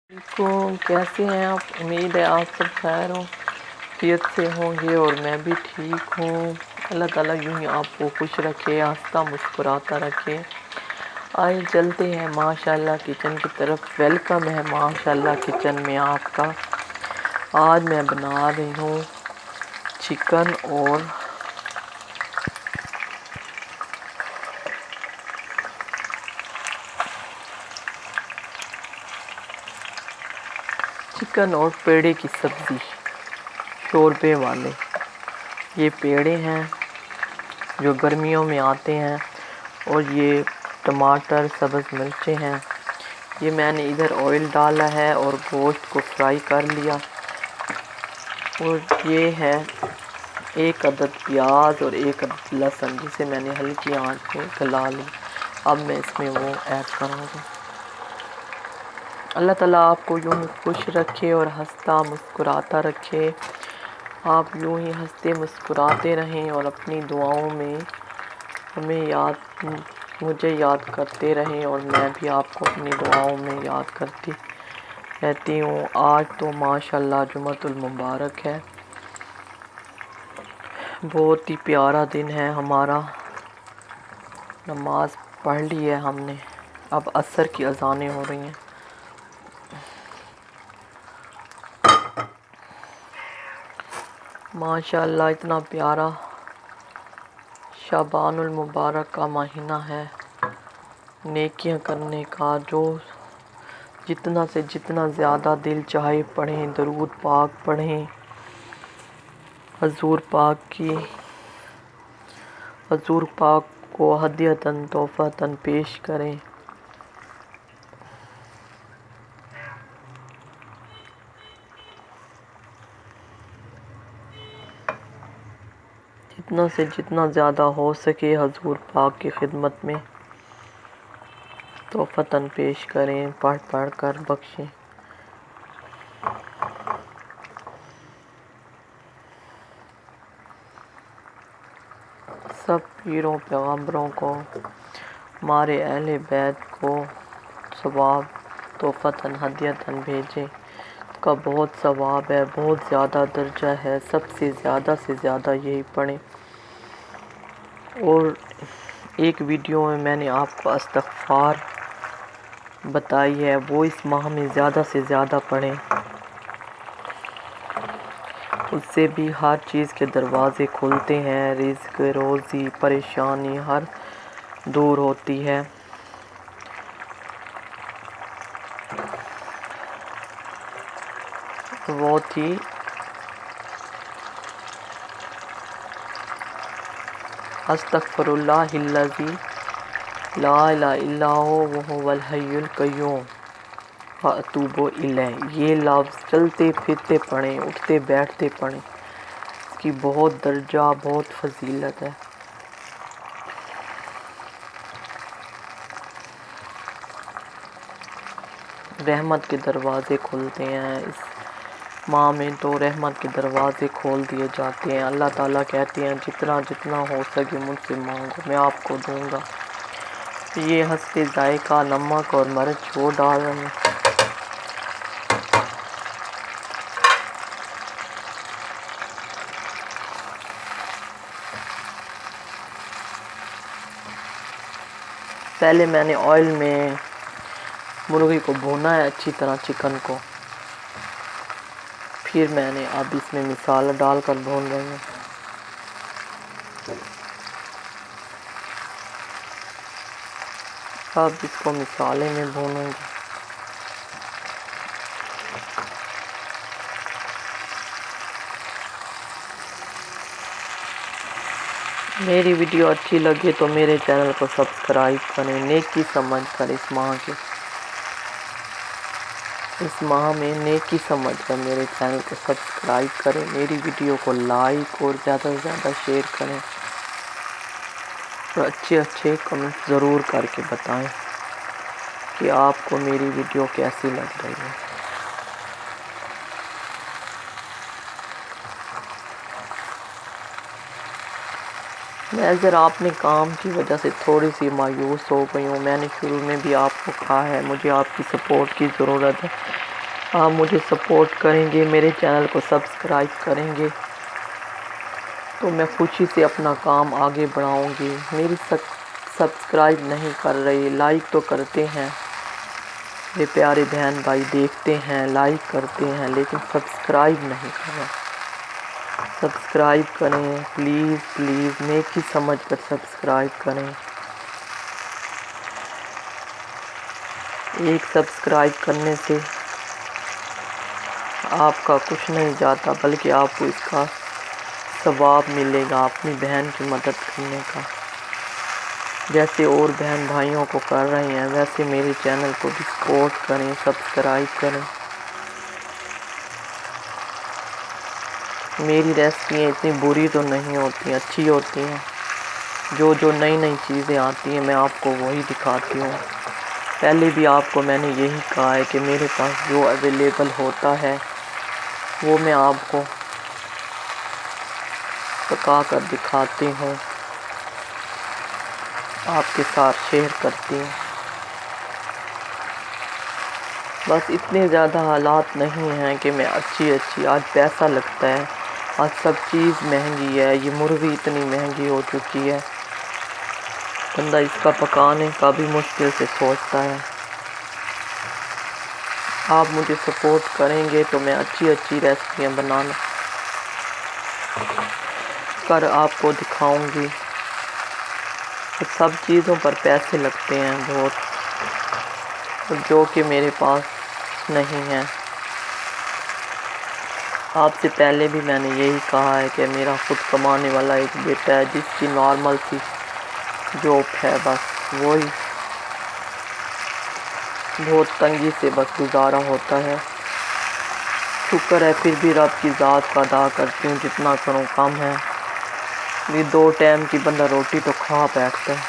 علیکم، کیسے ہیں آپ؟ امید ہے آپ سب خیر ہوں، خیریت سے ہوں گے اور میں بھی ٹھیک ہوں۔ اللہ تعالیٰ یوں ہی آپ کو خوش رکھے، ہنستا مسکراتا رکھے۔ آئے چلتے ہیں ماشاءاللہ کچن کی طرف۔ ویلکم ہے ماشاءاللہ کچن میں آپ کا۔ آج میں بنا رہی ہوں چکن اور پیڑے کی سبزی، شوربے والے۔ یہ پیڑے ہیں جو گرمیوں میں آتے ہیں اور یہ ٹماٹر، سبز مرچیں ہیں۔ یہ میں نے ادھر آئل ڈالا ہے اور گوشت کو فرائی کر لیا، اور یہ ہے 1 عدد پیاز اور 1 عدد لہسن جسے میں نے ہلکی آنچ پہ گلا لی۔ اب میں اس میں وہ ایڈ کروں گی۔ اللہ تعالیٰ آپ کو یوں ہی خوش رکھے اور ہنستا مسکراتا رکھے۔ آپ یوں ہی ہنستے مسکراتے رہیں اور اپنی دعاؤں میں مجھے یاد کرتے رہیں، اور میں بھی آپ کو اپنی دعاؤں میں یاد کرتی رہتی ہوں۔ آج تو ماشاءاللہ جمعۃ المبارک ہے، بہت ہی پیارا دن ہے ہمارا۔ نماز پڑھ لی ہے ہم نے، اب عصر کی اذانیں ہو رہی ہیں۔ ماشاءاللہ اتنا پیارا شعبان المبارک کا مہینہ ہے، نیکیاں کرنے کا۔ جو جتنا سے جتنا زیادہ دل چاہے پڑھیں، درود پاک پڑھیں، حضور پاک کو ہدیۃً تحفۃً پیش کریں۔ جتنا سے جتنا زیادہ ہو سکے حضور پاک کی خدمت میں تحفتاً پیش کریں، پڑھ کر بخشیں۔ سب پیروں پیغمبروں کو، ہمارے اہل بیت کو ثواب تحفتاً ہدیۃً بھیجیں۔ اس کا بہت ثواب ہے، بہت زیادہ درجہ ہے۔ سب سے زیادہ یہی پڑھیں۔ اور ایک ویڈیو میں نے آپ کو استغفار بتائی ہے، وہ اس ماہ میں زیادہ سے زیادہ پڑھیں۔ اس سے بھی ہر چیز کے دروازے کھلتے ہیں، رزق، روزی، پریشانی ہر دور ہوتی ہے۔ بہت ہی استغفر اللہ الذی لا الہ الا ہو وہو الحی القیوم واتوب الیہ۔ یہ لفظ چلتے پھرتے پڑھیں، اٹھتے بیٹھتے پڑھیں۔ اس کی بہت درجہ، بہت فضیلت ہے۔ رحمت کے دروازے کھلتے ہیں اس ماہ میں، تو رحمت کے دروازے کھول دیے جاتے ہیں۔ اللہ تعالیٰ کہتے ہیں جتنا جتنا ہو سکے مجھ سے مانگو، میں آپ کو دوں گا۔ یہ حسب ذائقہ نمک اور مرچ وہ ڈال رہے ہیں۔ پہلے میں نے آئل میں مرغی کو بھونا ہے اچھی طرح، چکن کو، پھر میں نے اب اس میں مسالہ ڈال کر بھون رہی ہوں۔ اب اس کو مسالے میں بھونوں گی۔ میری ویڈیو اچھی لگے تو میرے چینل کو سبسکرائب کریں، نیکی سمجھ کر اس ماہ میں نیکی سمجھ کر میرے چینل کو سبسکرائب کریں، میری ویڈیو کو لائک اور زیادہ سے زیادہ شیئر کریں، اور اچھے کمنٹ ضرور کر کے بتائیں کہ آپ کو میری ویڈیو کیسی لگ رہی ہے۔ میں ذرا اپنے کام کی وجہ سے تھوڑی سی مایوس ہو گئی ہوں۔ میں نے شروع میں بھی آپ کو کہا ہے مجھے آپ کی سپورٹ کی ضرورت ہے۔ آپ مجھے سپورٹ کریں گے، میرے چینل کو سبسکرائب کریں گے تو میں خوشی سے اپنا کام آگے بڑھاؤں گی۔ میری سبسکرائب نہیں کر رہی، لائک تو کرتے ہیں، یہ پیارے بہن بھائی دیکھتے ہیں، لائک کرتے ہیں، لیکن سبسکرائب نہیں کریں۔ سبسکرائب کریں پلیز پلیز، نیکی سمجھ کر سبسکرائب کریں۔ ایک سبسکرائب کرنے سے آپ کا کچھ نہیں جاتا، بلکہ آپ کو اس کا ثواب ملے گا اپنی بہن کی مدد کرنے کا۔ جیسے اور بہن بھائیوں کو کر رہے ہیں، ویسے میرے چینل کو بھی سپورٹ کریں، سبسکرائب کریں۔ میری ریسیپیاں اتنی بری تو نہیں ہوتی، اچھی ہوتی ہیں۔ جو نئی چیزیں آتی ہیں میں آپ کو وہی دکھاتی ہوں۔ پہلے بھی آپ کو میں نے یہی کہا ہے کہ میرے پاس جو اویلیبل ہوتا ہے وہ میں آپ کو پکا کر دکھاتی ہوں، آپ کے ساتھ شیئر کرتی ہوں۔ بس اتنے زیادہ حالات نہیں ہیں کہ میں اچھی آج پیسہ لگتا ہے، آج سب چیز مہنگی ہے، یہ مرغی اتنی مہنگی ہو چکی ہے، بندہ اس کا پکانے کا بھی مشکل سے سوچتا ہے۔ آپ مجھے سپورٹ کریں گے تو میں اچھی ریسیپیاں بنانا کر آپ کو دکھاؤں گی۔ سب چیزوں پر پیسے لگتے ہیں بہت، جو کہ میرے پاس نہیں ہے۔ آپ سے پہلے بھی میں نے یہی کہا ہے کہ میرا خود کمانے والا ایک بیٹا ہے، جس کی نارمل سی جاب ہے، بس وہی بہت تنگی سے بس گزارا ہوتا ہے۔ شکر ہے پھر بھی رب کی ذات کا ادا کرتی ہوں، جتنا کروں کم ہے۔ یہ 2 ٹائم کی بندہ روٹی تو کھا بیٹھتا ہے۔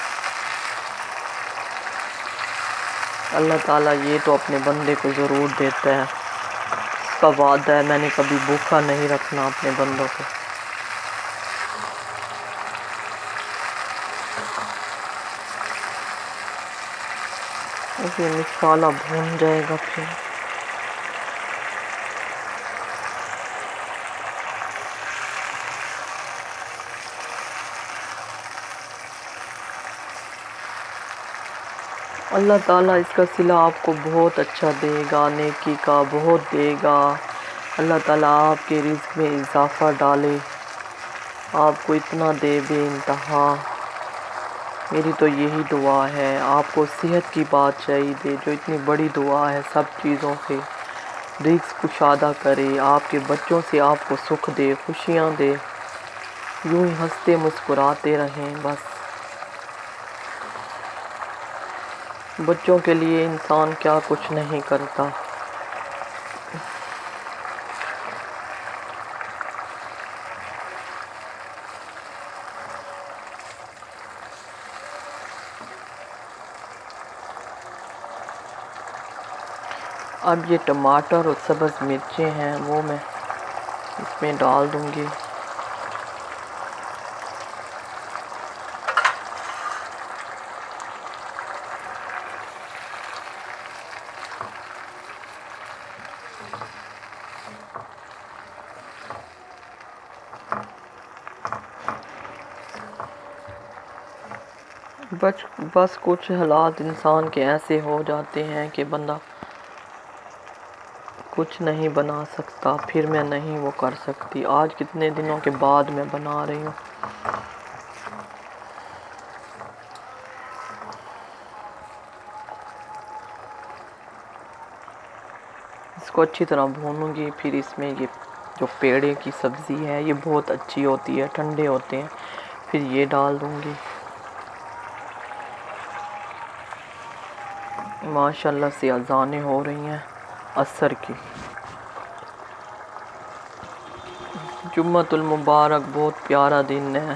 اللہ تعالیٰ یہ تو اپنے بندے کو ضرور دیتا ہے، اس کا وعدہ ہے، میں نے کبھی بھوکا نہیں رکھنا اپنے بندوں کو۔ یہ مسالہ بھون جائے گا پھر۔ اللہ تعالیٰ اس کا صلہ آپ کو بہت اچھا دے گا، نیکی کا بہت دے گا۔ اللہ تعالیٰ آپ کے رزق میں اضافہ ڈالے، آپ کو اتنا دے بے انتہا۔ میری تو یہی دعا ہے، آپ کو صحت کی بات چاہیے، جو اتنی بڑی دعا ہے، سب چیزوں سے رزق کشادہ کرے، آپ کے بچوں سے آپ کو سکھ دے، خوشیاں دے، یوں ہی ہنستے مسکراتے رہیں بس۔ بچوں کے لیے انسان کیا کچھ نہیں کرتا۔ اب یہ ٹماٹر اور سبز مرچیں ہیں، وہ میں اس میں ڈال دوں گی۔ بس کچھ حالات انسان کے ایسے ہو جاتے ہیں کہ بندہ کچھ نہیں بنا سکتا، پھر میں نہیں وہ کر سکتی۔ آج کتنے دنوں کے بعد میں بنا رہی ہوں۔ اس کو اچھی طرح بھونوں گی، پھر اس میں یہ جو پیڑے کی سبزی ہے یہ بہت اچھی ہوتی ہے، ٹھنڈے ہوتے ہیں، پھر یہ ڈال دوں گی۔ ماشاءاللہ سے اذانیں ہو رہی ہیں عصر کی۔ جمعۃ المبارک بہت پیارا دن ہے۔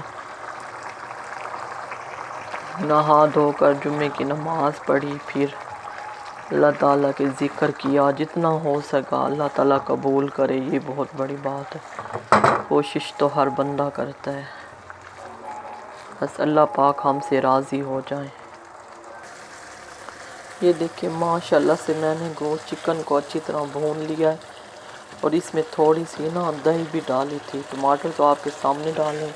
نہا دھو کر جمعے کی نماز پڑھی، پھر اللہ تعالیٰ کے ذکر کیا، جتنا ہو سکا اللہ تعالیٰ قبول کرے، یہ بہت بڑی بات ہے۔ کوشش تو ہر بندہ کرتا ہے، بس اللہ پاک ہم سے راضی ہو جائیں۔ یہ دیکھیں ماشاءاللہ سے میں نے گوشت چکن کو اچھی طرح بھون لیا ہے، اور اس میں تھوڑی سی نا دہی بھی ڈالی تھی، ٹماٹر تو آپ کے سامنے ڈالیں،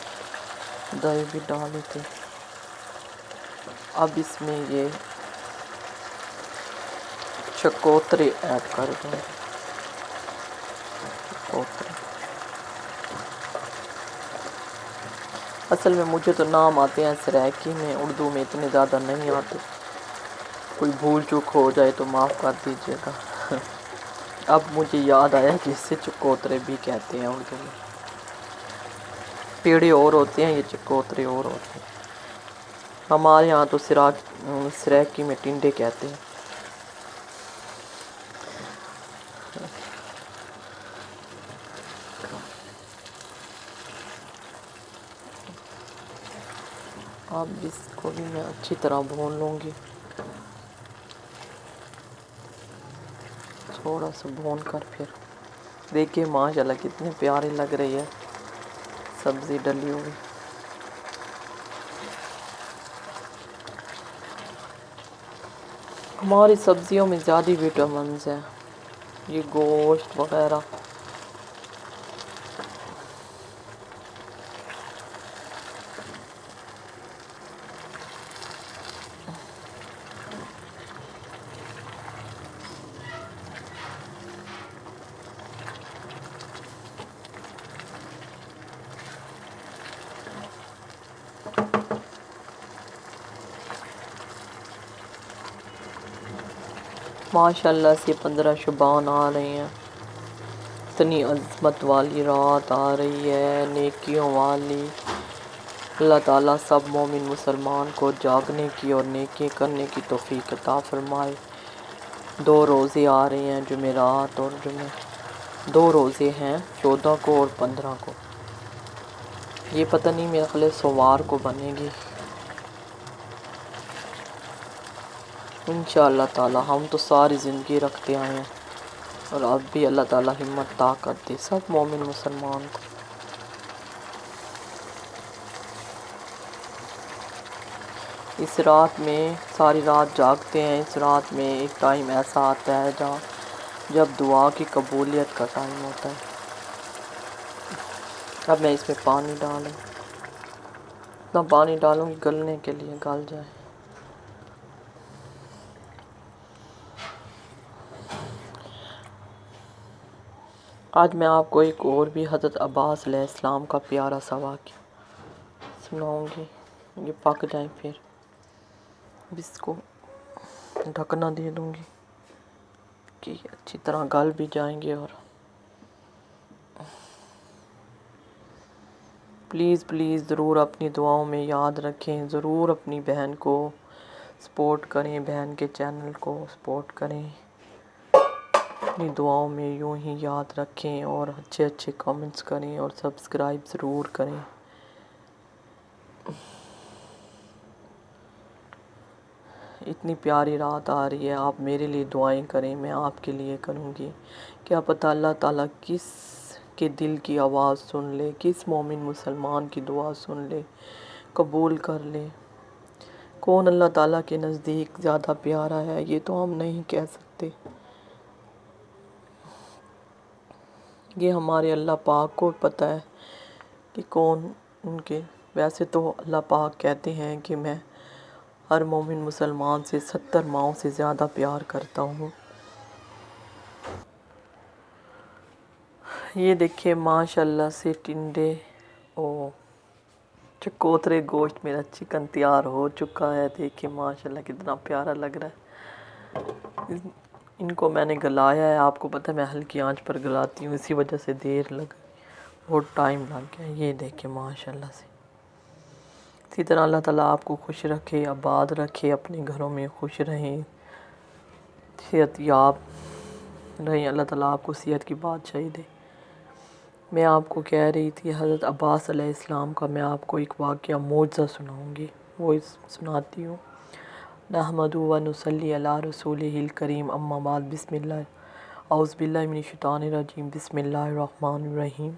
دہی بھی ڈالی تھی۔ اب اس میں یہ چکوترے ایڈ کر دیں، چکوترے۔ اصل میں مجھے تو نام آتے ہیں سریکی میں، اردو میں اتنے زیادہ نہیں آتے، کوئی بھول چوک ہو جائے تو معاف کر دیجیے گا۔ اب مجھے یاد آیا کہ اس سے چکوترے بھی کہتے ہیں اردو میں، پیڑے اور ہوتے ہیں، یہ چکوترے اور ہوتے ہیں۔ ہمارے ہاں تو سریکی میں ٹنڈے کہتے ہیں۔ اب اس کو بھی میں اچھی طرح بھون لوں گی، تھوڑا سا بھون کر پھر دیکھیے ماشاءاللہ کتنے پیارے لگ رہی ہے سبزی ڈلی ہوئی۔ ہماری سبزیوں میں زیادہ وٹامنز ہیں، یہ گوشت وغیرہ۔ ماشاءاللہ سے 15 شبان آ رہے ہیں، اتنی عظمت والی رات آ رہی ہے، نیکیوں والی۔ اللہ تعالیٰ سب مومن مسلمان کو جاگنے کی اور نیکی کرنے کی توفیق عطا فرمائے۔ 2 روزے آ رہے ہیں، جمعرات اور 2 روزے ہیں، 14 کو اور 15 کو۔ یہ پتہ نہیں میرے خیال سوموار کو بنے گی انشاءاللہ تعالیٰ۔ ہم تو ساری زندگی رکھتے آئے ہیں، اور اب بھی اللہ تعالیٰ ہمت طاقت دے سب مومن مسلمان کو۔ اس رات میں ساری رات جاگتے ہیں، اس رات میں ایک ٹائم ایسا آتا ہے جب دعا کی قبولیت کا ٹائم ہوتا ہے۔ اب میں اس میں پانی ڈالوں، اتنا پانی ڈالوں کہ گلنے کے لیے گل جائے۔ آج میں آپ کو ایک اور بھی حضرت عباس علیہ السلام کا پیارا سا واقعہ سناؤں گی، یہ پک جائیں پھر اب اس کو ڈھکنا دے دوں گی کہ اچھی طرح گل بھی جائیں گے۔ اور پلیز ضرور اپنی دعاؤں میں یاد رکھیں، ضرور اپنی بہن کو سپورٹ کریں، بہن کے چینل کو سپورٹ کریں، اپنی دعاؤں میں یوں ہی یاد رکھیں، اور اچھے کامنٹس کریں، اور سبسکرائب ضرور کریں۔ اتنی پیاری رات آ رہی ہے، آپ میرے لیے دعائیں کریں، میں آپ کے لیے کروں گی۔ کیا پتہ اللہ تعالیٰ کس کے دل کی آواز سن لے، کس مومن مسلمان کی دعا سن لے، قبول کر لے۔ کون اللہ تعالیٰ کے نزدیک زیادہ پیارا ہے یہ تو ہم نہیں کہہ سکتے، یہ ہمارے اللہ پاک کو پتہ ہے کہ کون ان کے۔ ویسے تو اللہ پاک کہتے ہیں کہ میں ہر مومن مسلمان سے 70 ماؤں سے زیادہ پیار کرتا ہوں۔ یہ دیکھیں ماشاءاللہ سے ٹنڈے چکوترے گوشت میرا چکن تیار ہو چکا ہے، دیکھیں ماشاءاللہ کتنا پیارا لگ رہا ہے۔ ان کو میں نے گلایا ہے، آپ کو پتہ ہے میں ہلکی آنچ پر گلاتی ہوں، اسی وجہ سے دیر لگ بہت ٹائم لگ گیا۔ یہ دیکھیں ماشاءاللہ سے، اسی طرح اللہ تعالیٰ آپ کو خوش رکھے، آباد رکھے، اپنے گھروں میں خوش رہیں، صحت یاب رہیں، اللہ تعالیٰ آپ کو صحت کی بادشاہی دے۔ میں آپ کو کہہ رہی تھی حضرت عباس علیہ السلام کا میں آپ کو ایک واقعہ معجزہ سناؤں گی، وہ سناتی ہوں۔ نحمدہ و نصلی علی رسولہ الکریم، اما بعد، بسم اللہ، اعوذ باللہ من الشیطان الرجیم، بسم اللہ الرحمن الرحیم۔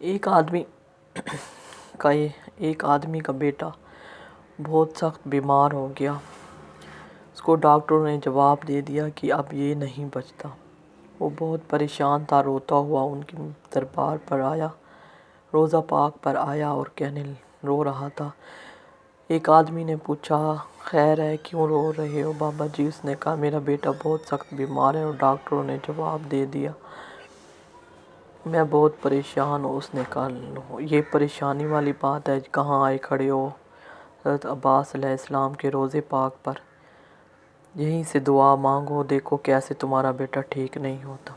ایک آدمی کا بیٹا بہت سخت بیمار ہو گیا، اس کو ڈاکٹروں نے جواب دے دیا کہ اب یہ نہیں بچتا۔ وہ بہت پریشان تھا، روتا ہوا ان کے دربار پر آیا، روضہ پاک پر آیا اور رو رہا تھا۔ ایک آدمی نے پوچھا، خیر ہے، کیوں رو رہے ہو بابا جی؟ اس نے کہا، میرا بیٹا بہت سخت بیمار ہے اور ڈاکٹروں نے جواب دے دیا، میں بہت پریشان ہوں۔ اس نے کہا، یہ پریشانی والی بات ہے، کہاں آئے کھڑے ہو؟ حضرت عباس علیہ السلام کے روضے پاک پر، یہیں سے دعا مانگو، دیکھو کیسے تمہارا بیٹا ٹھیک نہیں ہوتا۔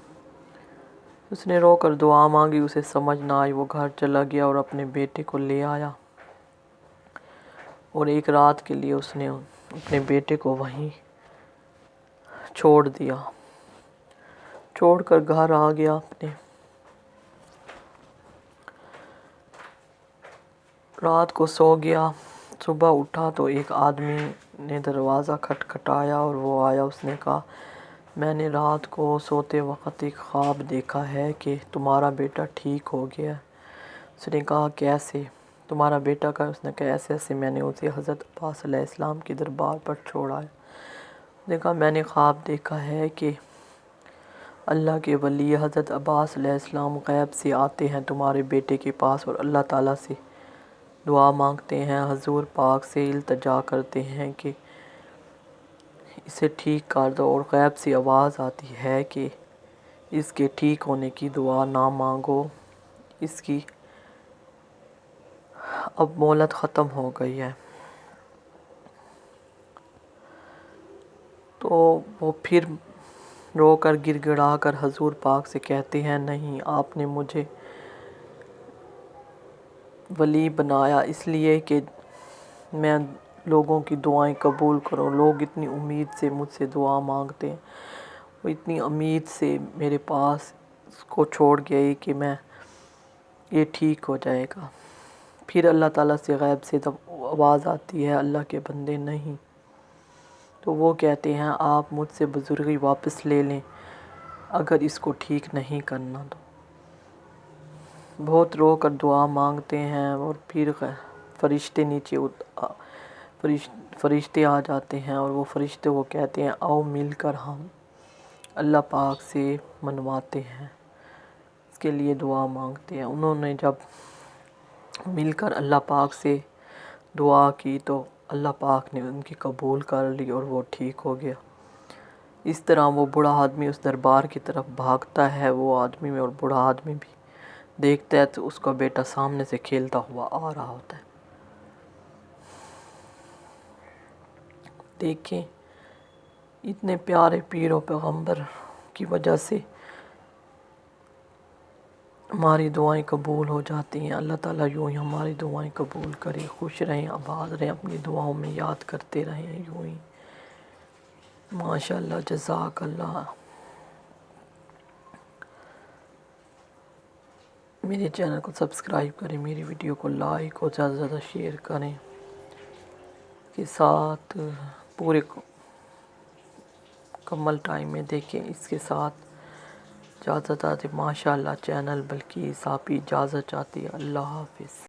اس نے رو کر دعا مانگی، اسے سمجھ نہ آئی، وہ گھر چلا گیا اور اپنے بیٹے کو لے آیا، اور ایک رات کے لیے اس نے اپنے بیٹے کو وہیں چھوڑ دیا، چھوڑ کر گھر آ گیا اپنے۔ رات کو سو گیا، صبح اٹھا تو ایک آدمی نے دروازہ کھٹکھٹایا اور وہ آیا۔ اس نے کہا، میں نے رات کو سوتے وقت ایک خواب دیکھا ہے کہ تمہارا بیٹا ٹھیک ہو گیا۔ اس نے کہا، کیسے؟ تمہارا بیٹا کا؟ اس نے کہا، ایسے ایسے میں نے اسے حضرت عباس علیہ السلام کے دربار پر چھوڑا ہے۔ اس نے کہا، میں نے خواب دیکھا ہے کہ اللہ کے ولی حضرت عباس علیہ السلام غیب سے آتے ہیں تمہارے بیٹے کے پاس اور اللہ تعالیٰ سے دعا مانگتے ہیں، حضور پاک سے التجا کرتے ہیں کہ اسے ٹھیک کر دو، اور غیب سے آواز آتی ہے کہ اس کے ٹھیک ہونے کی دعا نہ مانگو، اس کی اب مہلت ختم ہو گئی ہے۔ تو وہ پھر رو کر گڑ گڑا کر حضور پاک سے کہتے ہیں، نہیں، آپ نے مجھے ولی بنایا اس لیے کہ میں لوگوں کی دعائیں قبول کروں۔ لوگ اتنی امید سے مجھ سے دعا مانگتے ہیں، وہ اتنی امید سے میرے پاس اس کو چھوڑ گئی کہ میں یہ ٹھیک ہو جائے گا۔ پھر اللہ تعالیٰ سے غیب سے جب آواز آتی ہے، اللہ کے بندے نہیں، تو وہ کہتے ہیں، آپ مجھ سے بزرگی واپس لے لیں اگر اس کو ٹھیک نہیں کرنا تو۔ بہت رو کر دعا مانگتے ہیں اور پھر فرشتے آ جاتے ہیں، اور وہ فرشتے وہ کہتے ہیں، آؤ مل کر ہم اللہ پاک سے منواتے ہیں، اس کے لیے دعا مانگتے ہیں۔ انہوں نے جب مل کر اللہ پاک سے دعا کی تو اللہ پاک نے ان کی قبول کر لی اور وہ ٹھیک ہو گیا۔ اس طرح وہ بوڑھا آدمی اس دربار کی طرف بھاگتا ہے، وہ آدمی اور بوڑھا آدمی بھی دیکھتا ہے تو اس کا بیٹا سامنے سے کھیلتا ہوا آ رہا ہوتا ہے۔ دیکھیں، اتنے پیارے پیر و پیغمبر کی وجہ سے ہماری دعائیں قبول ہو جاتی ہیں۔ اللہ تعالیٰ یوں ہی ہماری دعائیں قبول کرے، خوش رہیں، آباد رہیں، اپنی دعاؤں میں یاد کرتے رہیں یوں ہی۔ ماشاء اللہ، جزاک اللہ۔ میرے چینل کو سبسکرائب کریں، میری ویڈیو کو لائک اور زیادہ سے زیادہ شیئر کریں، کے ساتھ پورے مکمل ٹائم میں دیکھیں۔ اس کے ساتھ اجازت آتی، ماشاء اللہ چینل بلکہ آپ کی اجازت چاہتی ہے۔ اللہ حافظ۔